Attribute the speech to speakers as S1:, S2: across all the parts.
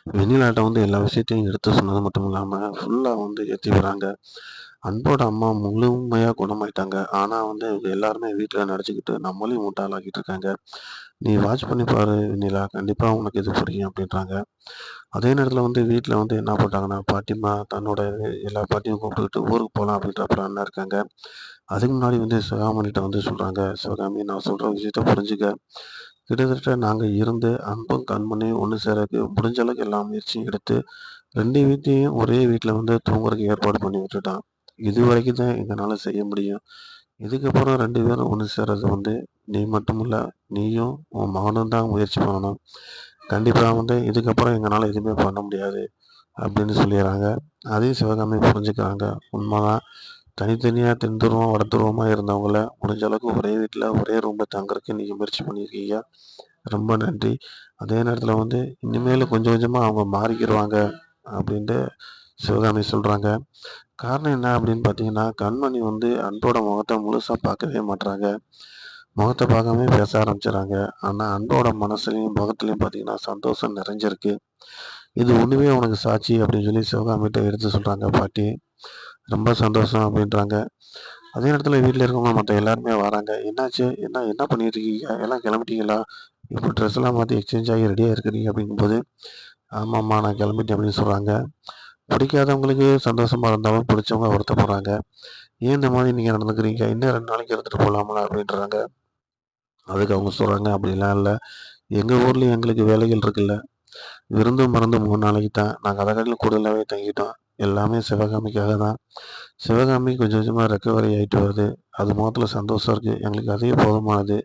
S1: வெண்ணிலாட்ட வந்து எல்லா விஷயத்தையும் எடுத்து சொன்னது மட்டும் இல்லாமல் ஃபுல்லாக வந்து ஏற்றி வராங்க. அன்போட அம்மா முழுமையா குணமாயிட்டாங்க. ஆனா வந்து இவங்க எல்லாருமே வீட்ல நடிச்சுக்கிட்டு நம்மளையும் முட்டாளாக்கிட்டு இருக்காங்க. "நீ வாட்ச் பண்ணி பாரு வெண்ணிலா, கண்டிப்பா உனக்கு இது புரியும்" அப்படின்றாங்க. அதே நேரத்தில வந்து வீட்ல வந்து என்ன பண்றாங்கன்னா, பாட்டிம்மா தன்னோட எல்லா பாட்டியும் கூப்பிட்டுக்கிட்டு ஊருக்கு போலாம் அப்படின்ற பிளான்ல இருக்காங்க. அதுக்கு முன்னாடி வந்து சிவகாமிகிட்ட வந்து சொல்றாங்க, "சிவகாமி நான் சொல்ற விஷயத்த புரிஞ்சுக்க. கிட்டத்தட்ட நாங்க இருந்து அன்பும் கண்மணியும் ஒண்ணு சேரக்கு முடிஞ்ச அளவுக்கு எல்லா முயற்சியும் எடுத்து 2 வீட்லயும் ஒரே வீட்ல வந்து தூங்குறதுக்கு ஏற்பாடு பண்ணி விட்டுட்டோம். இதுவரைக்கும் தான் எங்கனால செய்ய முடியும். இதுக்கப்புறம் 2 பேரும் ஒண்ணு சேர்றது வந்து நீ மட்டும் இல்ல, நீயும் உன் மகனும் தான் முயற்சி பண்ணணும். கண்டிப்பா வந்து இதுக்கப்புறம் எங்கனால எதுவுமே பண்ண முடியாது" அப்படின்னு சொல்லிர்றாங்க. அதையும் சிவகாமி புரிஞ்சுக்கிறாங்க. உண்மதான். தனித்தனியா தென்துருவம், வடதுருவமா இருந்தவங்கள முடிஞ்ச அளவுக்கு ஒரே வீட்ல, ஒரே ரூம்ல தங்குறதுக்கு நீங்க முயற்சி பண்ணியிருக்கீங்க. ரொம்ப நன்றி. அதே நேரத்தில வந்து இனிமேலு கொஞ்சம் கொஞ்சமா அவங்க மாறிக்கிருவாங்க அப்படின்ட்டு சிவகாமி சொல்றாங்க. காரணம் என்ன அப்படின்னு பார்த்தீங்கன்னா, கண்மணி வந்து அன்போட முகத்த முழுசா பார்க்கவே மாட்றாங்க. முகத்த பார்க்காமயே பேச ஆரம்பிச்சுர்றாங்க. ஆனா அன்போட மனசுலயும், முகத்துலயும் பார்த்தீங்கன்னா சந்தோஷம் நிறைஞ்சிருக்கு. "இது ஒண்ணுமே உனக்கு சாட்சி" அப்படின்னு சொல்லி சிவகாமிட்ட எடுத்து சொல்றாங்க பாட்டி. ரொம்ப சந்தோஷம் அப்படின்றாங்க. அதே நேரத்தில வீட்ல இருக்கவங்க மத்த எல்லாருமே வராங்க. "என்னாச்சு? என்ன என்ன பண்ணிட்டு இருக்கீங்க? எல்லாம் கிளம்பிட்டீங்களா? இப்போ ட்ரெஸ்லாம் மாத்தி எக்ஸ்சேஞ்ச் ஆகி ரெடியா இருக்கிறீங்க" அப்படிங்கும்போது, "ஆமாம்மா நான் கிளம்பிட்டேன்" அப்படின்னு சொல்றாங்க. பிடிக்காதவங்களுக்கு சந்தோஷமா இருந்தாலும், பிடிச்சவங்க வருத்தப்படுறாங்க. "ஏன் இந்த மாதிரி நீங்க நடந்துக்கிறீங்க? இன்னும் 2 நாளைக்கு இருந்துட்டு போலாம்ல" அப்படின்றாங்க. அதுக்கு அவங்க சொல்றாங்க, "அப்படிலாம் இல்ல. எங்க ஊர்லயும் எங்களுக்கு வேலைகள் இருக்குல்ல. விருந்தும் மருந்தும் 3 நாளைக்கு தான். நாங்க அத காட்டிலும் கூடுதலாவே தங்கிட்டோம். எல்லாமே சிவகாமிக்காக தான். சிவகாமி கொஞ்சம் கொஞ்சமா ரெக்கவரி ஆயிட்டு வருது. அது முகத்துல சந்தோஷம் இருக்கு. எங்களுக்கு அதுவே போதுமானது.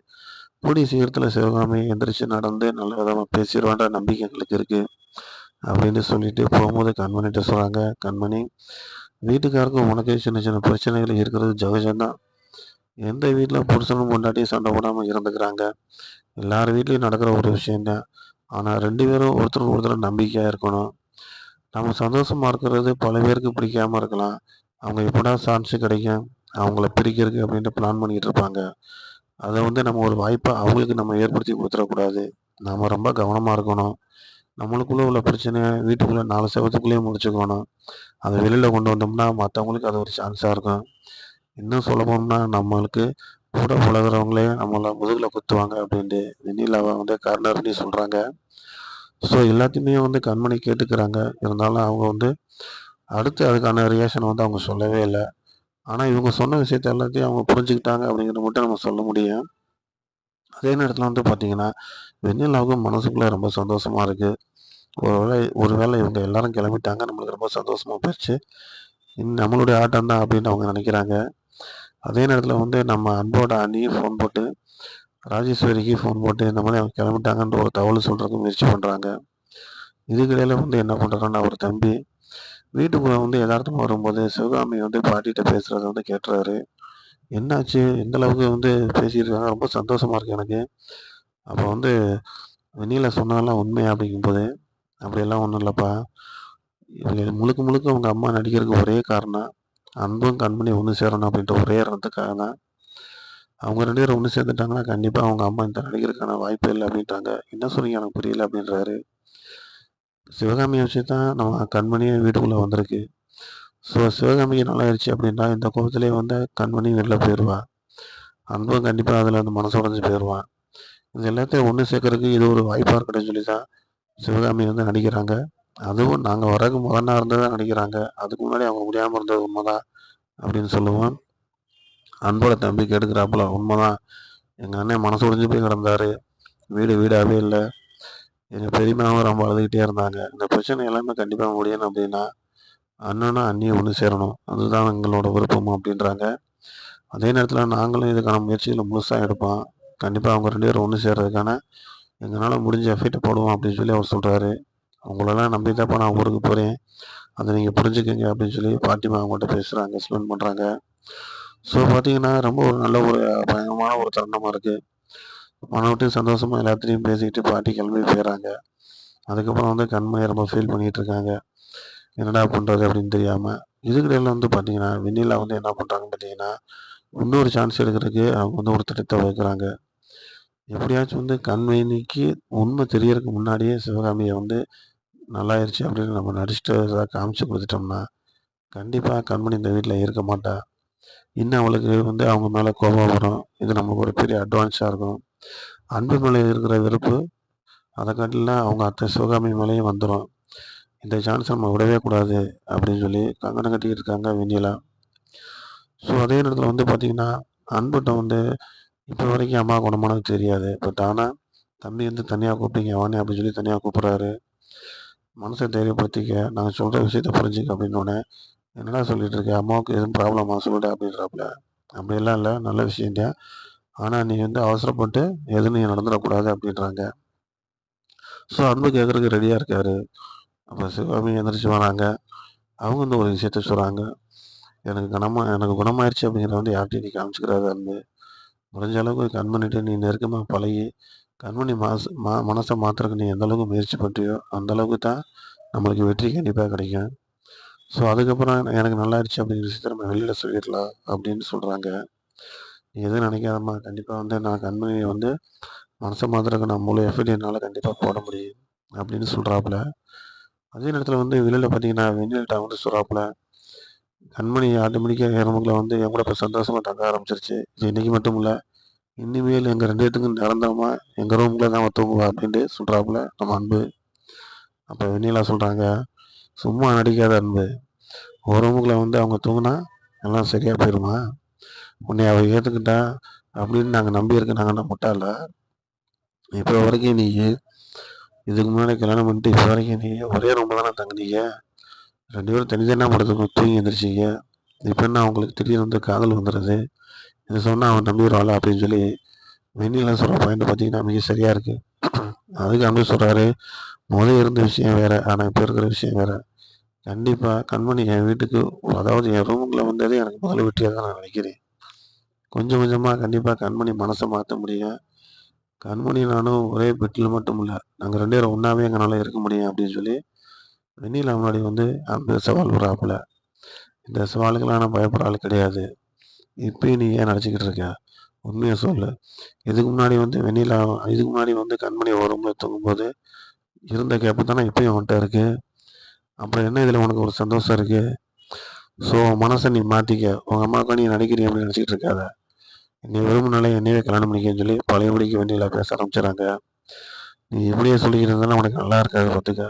S1: கூடிய சீக்கிரத்துல சிவகாமி எந்திரிச்சு நடந்து நல்ல விதமா பேசிருவான்ற நம்பிக்கை எங்களுக்கு இருக்கு" அப்படின்னு சொல்லிட்டு போகும்போது கண்மணிட்ட சொல்றாங்க. "கண்மணி, வீட்டுக்காருக்கும் உனக்கே சின்ன சின்ன பிரச்சனைகள் இருக்கிறது சகஜம் தான். எந்த வீட்ல புருஷனும் பொண்டாட்டியும் சண்டை போடாம இருந்துக்கிறாங்க. எல்லார் வீட்லயும் நடக்கிற ஒரு விஷயம் தான். ஆனா 2 பேரும் ஒருத்தருக்கு ஒருத்தர் நம்பிக்கையா இருக்கணும். நம்ம சந்தோஷமா இருக்கிறது பல பேருக்கு பிடிக்காம இருக்கலாம். அவங்க எப்படா சான்ஸ் கிடைக்கும், அவங்கள பிரிக்கிறதுக்கு அப்படின்ட்டு பிளான் பண்ணிட்டு இருப்பாங்க. அத வந்து நம்ம ஒரு வாய்ப்பா அவங்களுக்கு நம்ம ஏற்படுத்தி குடுத்துறக்கூடாது. நாம ரொம்ப கவனமா இருக்கணும். நம்மளுக்குள்ள உள்ள பிரச்சனைய வீட்டுக்குள்ள 4 செவுத்துக்குள்ளேயே முடிச்சுக்கணும். அத வெளில கொண்டு வந்தோம்னா மத்தவங்களுக்கு அது ஒரு சான்ஸா இருக்கும். இன்னும் சொல்ல போனோம்னா நம்மளுக்கு கூட பழகுறவங்களே நம்மள முதுகுல குத்துவாங்க" அப்படின்ட்டு வெண்ணிலாவ வந்து கார்னர் பண்ணி சொல்றாங்க. ஸோ எல்லாத்தையுமே வந்து கண்மணி கேட்டுக்கிறாங்க. இருந்தாலும் அவங்க வந்து அடுத்து அதுக்கான ரியாக்ஷன் வந்து அவங்க சொல்லவே இல்ல. ஆனா இவங்க சொன்ன விஷயத்த எல்லாத்தையும் அவங்க புரிஞ்சுக்கிட்டாங்க அப்படிங்கிறத மட்டும் நம்ம சொல்ல முடியும். அதே நேரத்தில வந்து பார்த்தீங்கன்னா, வெண்ணிலாவுக்கு மனசுக்குள்ள ரொம்ப சந்தோஷமா இருக்கு. ஒருவேளை இவங்க எல்லாரும் கிளம்பிட்டாங்க. நம்மளுக்கு ரொம்ப சந்தோஷமா போயிருச்சு. இனி நம்மளுடைய ஆட்டம் தான் அப்படின்னு அவங்க நினைக்கிறாங்க. அதே நேரத்தில வந்து நம்ம அன்போட அண்ணியும் ஃபோன் போட்டு, ராஜேஸ்வரிக்கு ஃபோன் போட்டு இந்த மாரி அவங்க கிளம்பிட்டாங்கன்ற ஒரு தகவல் சொல்றதுக்கு முயற்சி பண்றாங்க. இதுக்கிடையில வந்து என்ன பண்றாருன்னா, அவர் தம்பி வீட்டுக்குள்ள வந்து எதார்த்தமா வரும்போது, சிவகாமி வந்து பாட்டிட்ட பேசுறத வந்து கேட்டுறாரு. "என்னாச்சு? எந்த அளவுக்கு வந்து பேசியிருக்காங்க? ரொம்ப சந்தோஷமா இருக்கு எனக்கு." அப்ப வந்து வெண்ணிலா சொன்னதெல்லாம் உண்மையா அப்படிங்கும்போது, "அப்படியெல்லாம் ஒண்ணும் இல்லப்பா. இவங்க முழுக்க முழுக்க உங்க அம்மா நடிக்கிறதுக்கு ஒரே காரணம், அன்பும் கண்மணியும் ஒண்ணு சேரணும் அப்படின்ற ஒரே எண்ணத்துக்காக தான். அவங்க 2 பேரும் ஒண்ணு சேர்ந்துட்டாங்கன்னா, கண்டிப்பா அவங்க அம்மா இந்த நடிக்கிறதுக்கான வாய்ப்பே இல்ல" அப்படின்ட்டாங்க. "என்ன சொன்னீங்க? எனக்கு புரியல" அப்படின்றாரு. சிவகாமிய வச்சு தான் நம்ம கண்மணியே வீட்டுக்குள்ள வந்திருக்கு. ஸோ சிவகாமிக்கு நல்லாயிருச்சு அப்படின்னா, இந்த கோவத்திலேயே வந்து கண்மணி வெளில போயிருவா. அன்பும் கண்டிப்பா அதில வந்து மனசு உடைஞ்சு போயிருவான். இது எல்லாத்தையும் ஒண்ணு சேர்க்கறதுக்கு இது ஒரு வாய்ப்பா இருக்கட்டும்னு சொல்லி தான் சிவகாமி வந்து நடிக்கிறாங்க. அதுவும் நாங்க வர்றதுக்கு முதல் நாள் இருந்து தான் நடிக்கிறாங்க. அதுக்கு முன்னாடி அவங்க முடியாம இருந்தது உண்மதான் அப்படின்னு சொல்லுவோம். அன்போட தம்பி கேட்டுக்கிறாப்புல, "உண்மதான். எங்க அண்ணன் மனசு உடைஞ்சு போய் கிடந்தாரு. வீடு வீடாவே இல்ல. எங்க பெரியம்மாவும் ரொம்ப அழுதுகிட்டே இருந்தாங்க. இந்த பிரச்சனை எல்லாமே கண்டிப்பா முடியணும் அப்படின்னா, அண்ணனும் அண்ணியும் ஒண்ணு சேரணும். அதுதான் எங்களோட விருப்பம்" அப்படின்றாங்க. அதே நேரத்தில நாங்களும் இதுக்கான முயற்சிகள முழுசா எடுப்போம். கண்டிப்பா அவங்க 2 பேரும் ஒண்ணு சேர்றதுக்கான எங்கனால முடிஞ்ச எஃபர்ட்ட போடுவோம் அப்படின்னு சொல்லி அவர் சொல்றாரு. "உங்களலாம் நம்பி தான்ப்பா நான் ஊருக்கு போறேன். அத நீங்க புரிஞ்சுக்கங்க" அப்படின்னு சொல்லி பாட்டிமா அவங்கள்ட்ட பேசுறாங்க, எக்ஸ்பிளைன் பண்றாங்க. ஸோ பார்த்தீங்கன்னா, ரொம்ப ஒரு நல்ல ஒரு பயங்கரமான ஒரு தருணமா இருக்கு. மனம் விட்டு சந்தோஷமா எல்லாத்துட்டயும் பேசிட்டு பாட்டி கிளம்பி போயிர்றாங்க. அதுக்கப்புறம் வந்து கண்மணி ரொம்ப ஃபீல் பண்ணிட்டு இருக்காங்க. என்னடா பண்றது அப்படின்னு தெரியாம. இதுக்கிடையில வந்து பார்த்தீங்கன்னா, வெண்ணிலா வந்து என்ன பண்றாங்கன்னு பார்த்தீங்கன்னா, இன்னொரு சான்ஸ் எடுக்கிறதுக்கு அவங்க வந்து ஒரு திட்டத்த வகுக்குறாங்க. எப்படியாச்சும் வந்து கண்மணிக்கு உண்மை தெரியறதுக்கு முன்னாடியே சிவகாமிய வந்து நல்லாயிருச்சு அப்படின்னு நம்ம நடிச்சுட்டு ஏதாவது காமிச்சு குடுத்துட்டோம்னா, கண்டிப்பா கண்மணி இந்த வீட்ல இருக்க மாட்டா. இன்னும் அவளுக்கு வந்து அவங்க மேல கோபம் வரும். இது நமக்கு ஒரு பெரிய அட்வான்ஸா இருக்கும். அன்பு மேல இருக்கிற வெறுப்பு, அத காட்டிலும் அவங்க அத்தை சிவகாமி மேலயும் வந்துரும். இந்த சான்ஸ நம்ம விடவே கூடாது அப்படின்னு சொல்லி கங்கணம் கட்டிக்கிட்டு இருக்காங்க வெண்ணிலா. ஸோ அதே நேரத்தில வந்து பார்த்தீங்கன்னா, அன்புட்ட வந்து இப்போ வரைக்கும் அம்மா குணமானது தெரியாது. பட் ஆனா, தம்பி வந்து தனியா கூப்பிட்டு இங்க வாண்ணே அப்படின்னு சொல்லி தனியா கூப்பிடுறாரு. மனச தைரியப்படுத்திக்க, நான் சொல்ற விஷயத்த புரிஞ்சுக்க அப்படின்னோனே, என்னடா சொல்லிட்டு இருக்க? அம்மாவுக்கு எதுவும் ப்ராப்ளமா சொல்லுடா அப்படின்றாப்புல. அப்படியெல்லாம் இல்ல. நல்ல விஷயம்தான். ஆனா நீ வந்து அவசரப்பட்டு எதுவும் நீ நடந்துறக்கூடாது அப்படின்றாங்க. ஸோ அன்பு கேட்கறதுக்கு ரெடியா இருக்காரு. அப்ப சிவகாமி எந்திரிச்சு வராங்க. அவங்க வந்து ஒரு விஷயத்த சொல்றாங்க. எனக்கு குணமாயிருச்சு அப்படிங்கிறத வந்து யார்ட்டயும் நீ காமிச்சுக்கிறாத அன்பு. முடிஞ்ச அளவுக்கு கண்மணிட்ட நீ நெருக்கமா பழகி, கண்மணி மனச மாத்துறதுக்கு நீ எந்த அளவுக்கு முயற்சி பண்றியோ, அந்த அளவுக்கு தான் நம்மளுக்கு வெற்றி கண்டிப்பா கிடைக்கும். ஸோ அதுக்கப்புறம் எனக்கு நல்லாயிருச்சு அப்படிங்கிற விஷயத்த நம்ம வெளியில சொல்லிடலாம் அப்படின்னு சொல்றாங்க. நீ எதுவும் நினைக்காதம்மா. கண்டிப்பா வந்து நான் கண்மணிய வந்து மனச மாத்துறதுக்கு நான் முழு எஃபர்ட் என்னால கண்டிப்பா போட முடியும். அப்படின்னு சொல்றாப்புல. அதே நேரத்தில வந்து வெளியில பார்த்தீங்கன்னா, வெண்ணிலா வந்து சொல்றாப்புல, கண்மணி ஆட்டோமேட்டிக்கா என் ரூமுக்குள்ள வந்து என் கூட இப்ப சந்தோஷமா தங்க ஆரம்பிச்சுருச்சு. இது இன்னைக்கு மட்டும் இல்ல. இனிமேல் எங்க 2 பேத்துக்கும் நிரந்தரமா எங்க ரூம்குள்ள தான் அவ தூங்குவா அப்டின்ட்டு சொல்றாப்புல நம்ம அன்பு. அப்ப வெண்ணிலா சொல்றாங்க, "சும்மா நடிக்காத அன்பு. ஒரு ரூமுக்குள்ள வந்து அவங்க தூங்குனா எல்லாம் சரியா போயிருமா? உன்னைய அவ ஏத்துக்கிட்டா அப்படின்னு நாங்க நம்பியிருக்க நாங்க என்ன முட்டாளா? இப்ப வரைக்கும் நீயி இதுக்கு முன்னாடி கல்யாணம் பண்ணிட்டு இப்ப வரைக்கும் நீங்க ஒரே ரூம்ல தானே தங்குனீங்க. 2 பேரும் தனித்தனியா படுத்து தூங்கி எந்திரிச்சீங்க. இப்ப என்ன உங்களுக்கு திடீர்னு வந்து காதல் வந்துருது. இத சொன்னா அவன் நம்பிருவாளா?" அப்படின்னு சொல்லி வெண்ணிலா சொல்ற பாயிண்ட் பார்த்தீங்கன்னா, மிக சரியா இருக்கு. அதுக்கு அன்பு சொல்றாரு, "மொத இருந்த விஷயம் வேற. ஆனா இப்ப இருக்கிற விஷயம் வேற. கண்டிப்பா கண்மணி என் வீட்டுக்கு அதாவது என் ரூமுக்குள்ள வந்ததே எனக்கு முதல் வெற்றியா தான் நான் நினைக்கிறேன். கொஞ்சம் கொஞ்சமா கண்டிப்பா கண்மணி மனச மாத்த முடியும். கண்மணி நானும் ஒரே பெட்ல மட்டும் இல்ல. நாங்க 2 பேரும் ஒண்ணாவே எங்கனால இருக்க முடியும்." அப்படின்னு சொல்லி வெண்ணிலா முன்னாடி வந்து அன்பு சவால் விடுறாப்புல. இந்த சவாலுக்கெல்லாம் நான் பயப்படுற ஆள் கிடையாது. இப்பயும் நீ ஏன் நடிச்சுக்கிட்டு இருக்க? உண்மைய சொல்லு. இதுக்கு முன்னாடி வந்து கண்மணி ஒரு ரூம்ல தூங்கும்போது இருந்த கேப் தானே இப்பயும் உன்ட்ட இருக்கு. அப்புறம் என்ன இதுல உனக்கு ஒரு சந்தோஷம் இருக்கு? ஸோ உன் மனச நீ மாத்திக்க. உங்க அம்மாவுக்கா நீ நடிக்கிறீ அப்படின்னு நினைச்சுக்கிட்டு இருக்காத. நீ விரும்பினாலே என்னையவே கல்யாணம் பண்ணிக்கன்னு சொல்லி பழையபடிக்கு வெண்ணிலா பேச ஆரம்பிச்சுறாங்க. நீ இப்படியே சொல்லிக்கிட்டு இருந்தாலும் உனக்கு நல்லா இருக்காது பார்த்துக்க.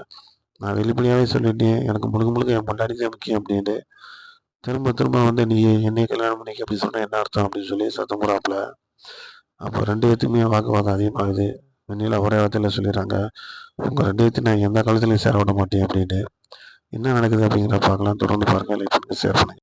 S1: நான் வெளிப்படையாவே சொல்லிட்டேன். எனக்கு முழுக்க முழுக்க என் பொண்டாட்டி தான் முக்கியம் அப்படின்ட்டு. திரும்ப திரும்ப வந்து நீ என்னைய கல்யாணம் பண்ணிக்க அப்படி சொன்னா என்ன அர்த்தம் அப்படின்னு சொல்லி சத்தம் போடுறாப்புல. அப்போ 2 பேத்துக்குமே வாக்குவாதம் அதிகமாகுது. வெண்ணிலா ஒரே வார்த்தையில சொல்லிடுறாங்க, "உங்க 2 பேத்தையும் நான் எந்த காலத்துலயும் சேர விட மாட்டேன்" அப்படின்னு. என்ன நடக்குது அப்படிங்கிறத பார்க்கலாம். தொடர்ந்து பாருங்க. லைக் பண்ணுங்க, ஷேர் பண்ணுங்க.